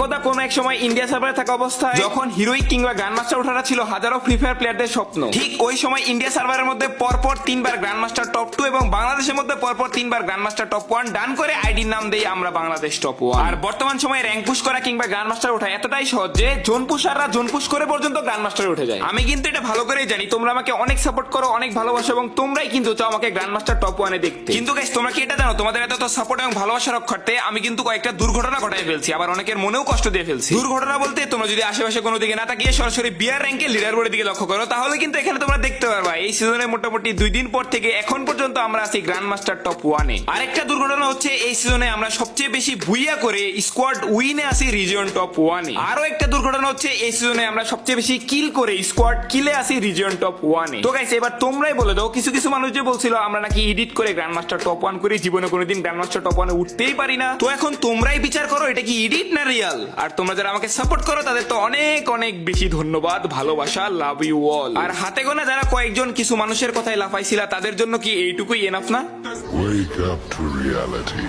একদা কোন এক সময় ইন্ডিয়া সার্ভারে থাকা অবস্থায় যখন হিরোইক কিংবা গ্র্যান্ড মাস্টার ওঠাটা ছিল হাজারো ফ্রি ফায়ার প্লেয়ারদের স্বপ্ন, ঠিক ওই সময় ইন্ডিয়া সার্ভারের মধ্যে পরপর 3বার গ্র্যান্ড মাস্টার টপ 2 এবং বাংলাদেশের মধ্যে পরপর 3বার গ্র্যান্ড মাস্টার টপ 1 ডান করে আইডির নাম দেই আমরা বাংলাদেশ টপ 1। আর বর্তমান সময়ে র্যাঙ্ক পুশ করা কিংবা গ্র্যান্ড মাস্টার ওঠা এতটাই সহজ যে জোন পুশাররা জোন পুশ করে পর্যন্ত গ্র্যান্ড মাস্টারে উঠে যায়। আমি কিন্তু এটা ভালো করেই জানি তোমরা আমাকে অনেক সাপোর্ট করো, অনেক ভালোবাসো এবং তোমরাই কিন্তু চাও আমাকে গ্র্যান্ড মাস্টার টপ 1 এ দেখতে। কিন্তু গাইস তোমরা কি এটা জানো তোমাদের এত সাপোর্ট এবং ভালোবাসার রক্ষার্থে আমি কিন্তু কয়েকটা দুর্ঘটনা ঘটাই ফেলছি, আবার অনেকের মনেও কষ্ট দিয়ে ফেলছি। দুর্ঘটনা বলতে তোমরা যদি আশেপাশে কোনো দিকে না তাকিয়ে সরাসরি বিয়ার র্যাঙ্কে লিডার বোর্ডের দিকে লক্ষ্য করো তাহলে কিন্তু এখানে তোমরা দেখতে পারবা এই সিজনে মোটামুটি 2 দিন পর থেকে এখন পর্যন্ত আমরা আছি গ্র্যান্ড মাস্টার টপ 1 এ। আরেকটা দুর্ঘটনা হচ্ছে এই সিজনে আমরা সবচেয়ে বেশি বুইয়া করে স্কোয়াড উইনে আছি রিজিয়ন টপ 1 এ। আরো একটা দুর্ঘটনা হচ্ছে এই সিজনে আমরা সবচেয়ে বেশি কিল করে স্কোয়াড কিলে আছি রিজিয়ন টপ 1 এ। তো গাইস এবার তোমরাই বলে দাও, কিছু কিছু মানুষ যে বলছিল আমরা নাকি এডিট করে গ্র্যান্ড মাস্টার টপ 1 করি, জীবনে কোনোদিন গ্র্যান্ড মাস্টার টপ 1 এ উঠতেই পারি না। তো এখন তোমরাই বিচার করো এটা কি এডিট না রিয়াল। আর তোমরা যারা আমাকে সাপোর্ট করো তাদের তো অনেক অনেক বেশি ধন্যবাদ, ভালোবাসা, লাভ ইউ অল। আর হাতে গোনা যারা কয়েকজন কিছু মানুষের কথায় লাফাইছিলা তাদের জন্য কি এইটুকুই এনাফ না? Wake up to reality.